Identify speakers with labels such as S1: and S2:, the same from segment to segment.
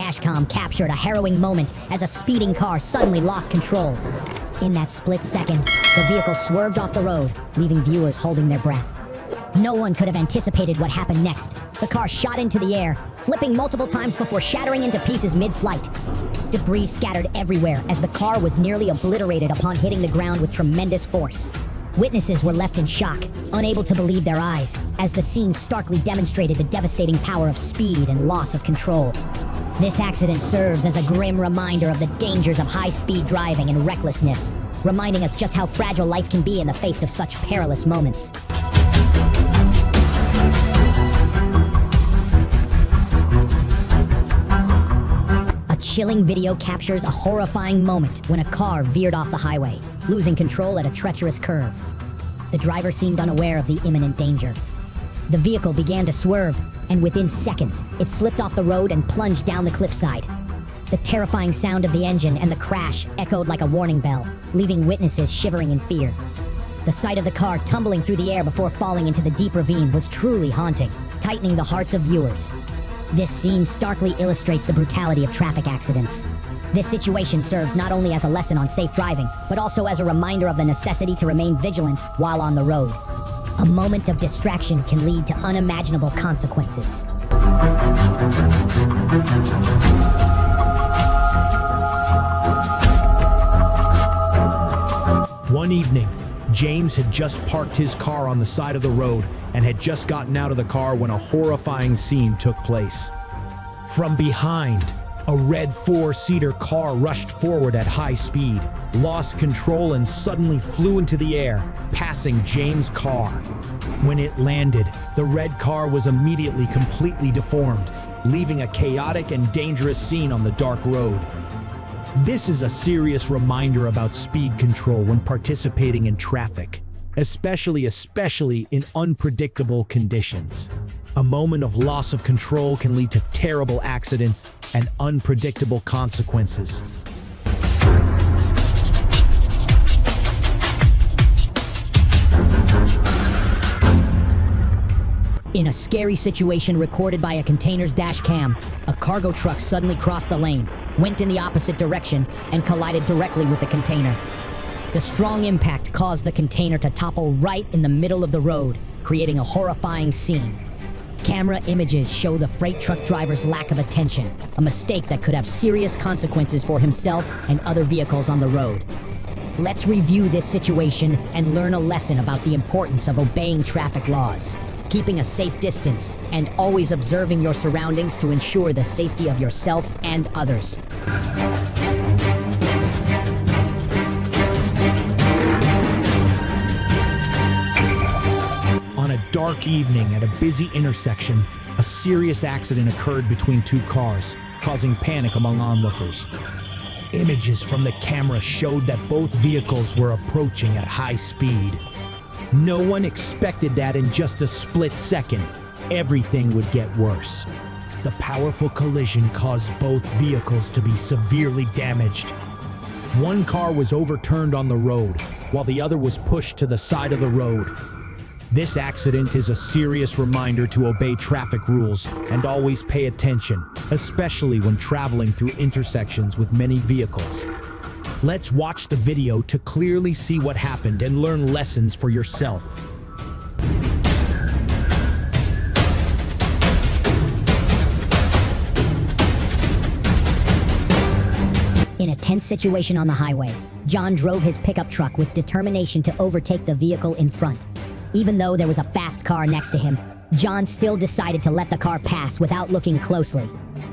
S1: dashcam captured a harrowing moment as a speeding car suddenly lost control. In that split second, the vehicle swerved off the road, leaving viewers holding their breath. No one could have anticipated what happened next. The car shot into the air, flipping multiple times before shattering into pieces mid-flight. Debris scattered everywhere as the car was nearly obliterated upon hitting the ground with tremendous force. Witnesses were left in shock, unable to believe their eyes, as the scene starkly demonstrated the devastating power of speed and loss of control. This accident serves as a grim reminder of the dangers of high-speed driving and recklessness, reminding us just how fragile life can be in the face of such perilous moments. A chilling video captures a horrifying moment when a car veered off the highway, losing control at a treacherous curve. The driver seemed unaware of the imminent danger. The vehicle began to swerve, and within seconds, it slipped off the road and plunged down the cliffside. The terrifying sound of the engine and the crash echoed like a warning bell, leaving witnesses shivering in fear. The sight of the car tumbling through the air before falling into the deep ravine was truly haunting, tightening the hearts of viewers. This scene starkly illustrates the brutality of traffic accidents. This situation serves not only as a lesson on safe driving, but also as a reminder of the necessity to remain vigilant while on the road. A moment of distraction can lead to unimaginable consequences.
S2: One evening, James had just parked his car on the side of the road and had just gotten out of the car when a horrifying scene took place. From behind, a red four-seater car rushed forward at high speed, lost control and suddenly flew into the air, passing James' car. When it landed, the red car was immediately completely deformed, leaving a chaotic and dangerous scene on the dark road. This is a serious reminder about speed control when participating in traffic, especially in unpredictable conditions. A moment of loss of control can lead to terrible accidents and unpredictable consequences.
S1: In a scary situation recorded by a container's dash cam, a cargo truck suddenly crossed the lane, went in the opposite direction, and collided directly with the container. The strong impact caused the container to topple right in the middle of the road, creating a horrifying scene. Camera images show the freight truck driver's lack of attention, a mistake that could have serious consequences for himself and other vehicles on the road. Let's review this situation and learn a lesson about the importance of obeying traffic laws, keeping a safe distance, and always observing your surroundings to ensure the safety of yourself and others.
S2: On a dark evening at a busy intersection, a serious accident occurred between two cars, causing panic among onlookers. Images from the camera showed that both vehicles were approaching at high speed. No one expected that in just a split second, everything would get worse. The powerful collision caused both vehicles to be severely damaged. One car was overturned on the road, while the other was pushed to the side of the road. This accident is a serious reminder to obey traffic rules and always pay attention, especially when traveling through intersections with many vehicles. Let's watch the video to clearly see what happened and learn lessons for yourself.
S1: In a tense situation on the highway, John drove his pickup truck with determination to overtake the vehicle in front. Even though there was a fast car next to him, John still decided to let the car pass without looking closely.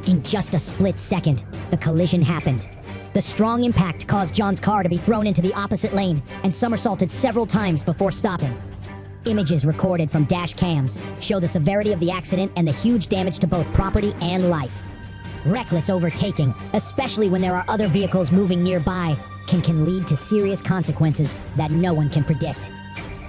S1: In just a split second, the collision happened. The strong impact caused John's car to be thrown into the opposite lane and somersaulted several times before stopping. Images recorded from dash cams show the severity of the accident and the huge damage to both property and life. Reckless overtaking, especially when there are other vehicles moving nearby, can lead to serious consequences that no one can predict.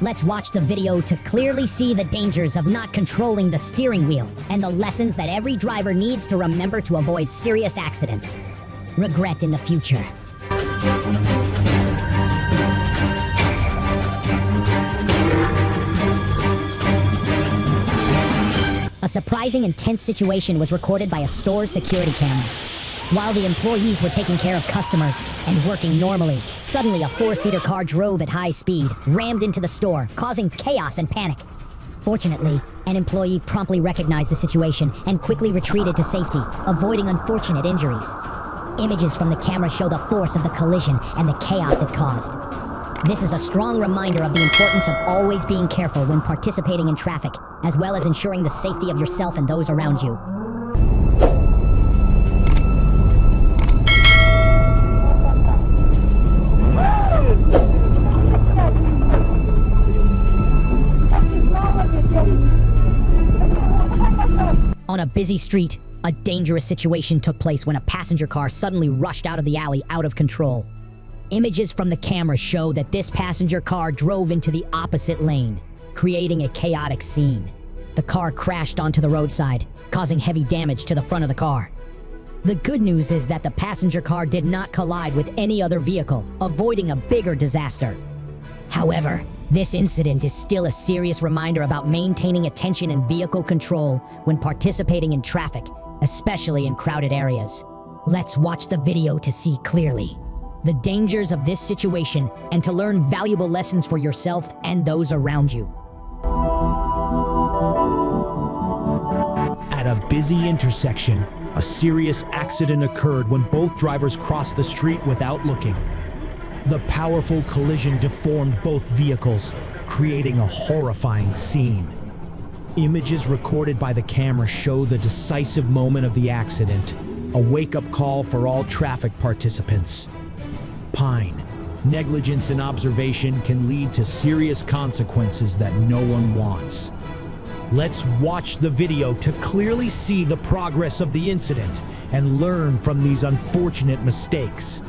S1: Let's watch the video to clearly see the dangers of not controlling the steering wheel and the lessons that every driver needs to remember to avoid serious accidents. Regret in the future. A surprising and tense situation was recorded by a store's security camera. While the employees were taking care of customers and working normally, suddenly a four-seater car drove at high speed, rammed into the store, causing chaos and panic. Fortunately, an employee promptly recognized the situation and quickly retreated to safety, avoiding unfortunate injuries. Images from the camera show the force of the collision and the chaos it caused. This is a strong reminder of the importance of always being careful when participating in traffic, as well as ensuring the safety of yourself and those around you. On a busy street, a dangerous situation took place when a passenger car suddenly rushed out of the alley out of control. Images from the camera show that this passenger car drove into the opposite lane, creating a chaotic scene. The car crashed onto the roadside, causing heavy damage to the front of the car. The good news is that the passenger car did not collide with any other vehicle, avoiding a bigger disaster. However, this incident is still a serious reminder about maintaining attention and vehicle control when participating in traffic, especially in crowded areas. Let's watch the video to see clearly the dangers of this situation and to learn valuable lessons for yourself and those around you.
S2: At a busy intersection, a serious accident occurred when both drivers crossed the street without looking. The powerful collision deformed both vehicles, creating a horrifying scene. Images recorded by the camera show the decisive moment of the accident, a wake-up call for all traffic participants. Negligence in observation can lead to serious consequences that no one wants. Let's watch the video to clearly see the progress of the incident and learn from these unfortunate mistakes.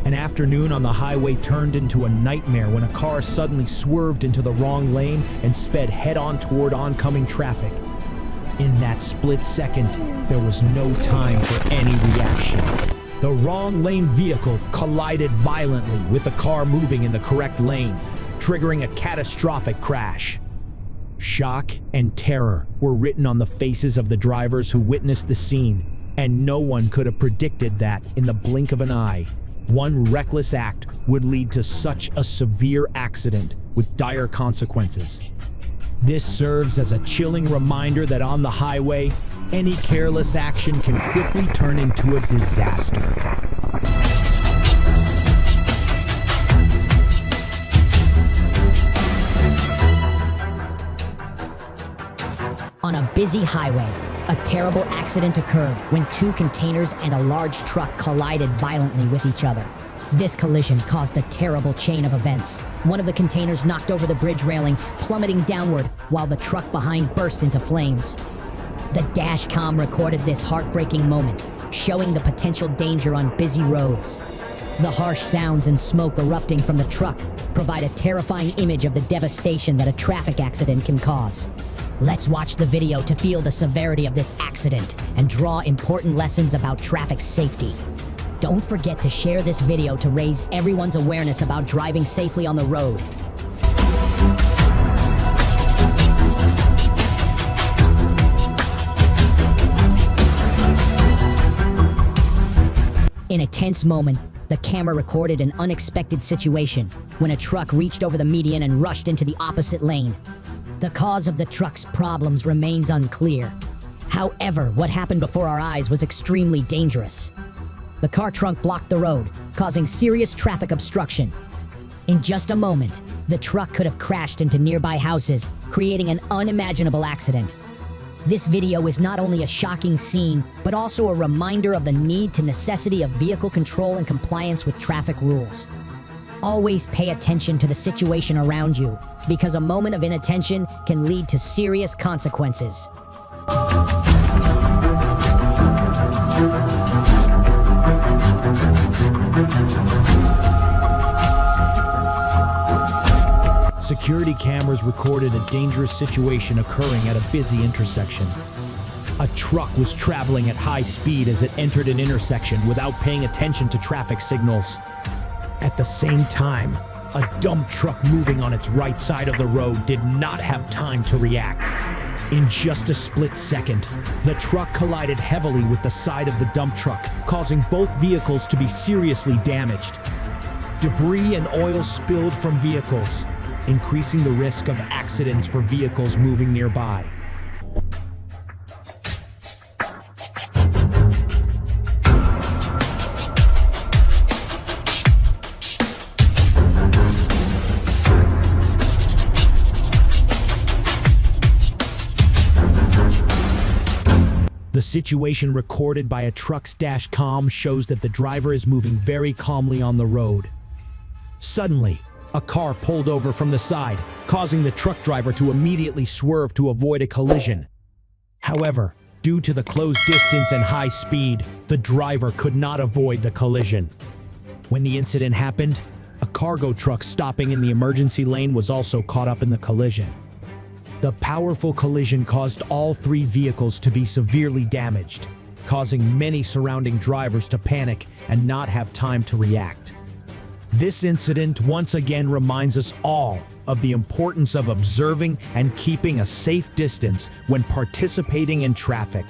S2: An afternoon on the highway turned into a nightmare when a car suddenly swerved into the wrong lane and sped head-on toward oncoming traffic. In that split second, there was no time for any reaction. The wrong lane vehicle collided violently with the car moving in the correct lane, triggering a catastrophic crash. Shock and terror were written on the faces of the drivers who witnessed the scene, and no one could have predicted that, in the blink of an eye, one reckless act would lead to such a severe accident with dire consequences. This serves as a chilling reminder that on the highway, any careless action can quickly turn into a disaster.
S1: On a busy highway, a terrible accident occurred when two containers and a large truck collided violently with each other. This collision caused a terrible chain of events. One of the containers knocked over the bridge railing, plummeting downward, while the truck behind burst into flames. The dash cam recorded this heartbreaking moment, showing the potential danger on busy roads. The harsh sounds and smoke erupting from the truck provide a terrifying image of the devastation that a traffic accident can cause. Let's watch the video to feel the severity of this accident and draw important lessons about traffic safety. Don't forget to share this video to raise everyone's awareness about driving safely on the road. In a tense moment, the camera recorded an unexpected situation when a truck reached over the median and rushed into the opposite lane. The cause of the truck's problems remains unclear. However, what happened before our eyes was extremely dangerous. The car trunk blocked the road, causing serious traffic obstruction. In just a moment, the truck could have crashed into nearby houses, creating an unimaginable accident. This video is not only a shocking scene, but also a reminder of the necessity of vehicle control and compliance with traffic rules. Always pay attention to the situation around you, because a moment of inattention can lead to serious consequences.
S2: Security cameras recorded a dangerous situation occurring at a busy intersection. A truck was traveling at high speed as it entered an intersection without paying attention to traffic signals. At the same time, A dump truck moving on its right side of the road did not have time to react. In just a split second, the truck collided heavily with the side of the dump truck, causing both vehicles to be seriously damaged. Debris and oil spilled from vehicles, increasing the risk of accidents for vehicles moving nearby. The situation recorded by a truck's dash cam shows that the driver is moving very calmly on the road. Suddenly, a car pulled over from the side, causing the truck driver to immediately swerve to avoid a collision. However, due to the close distance and high speed, the driver could not avoid the collision. When the incident happened, a cargo truck stopping in the emergency lane was also caught up in the collision. The powerful collision caused all three vehicles to be severely damaged, causing many surrounding drivers to panic and not have time to react. This incident once again reminds us all of the importance of observing and keeping a safe distance when participating in traffic.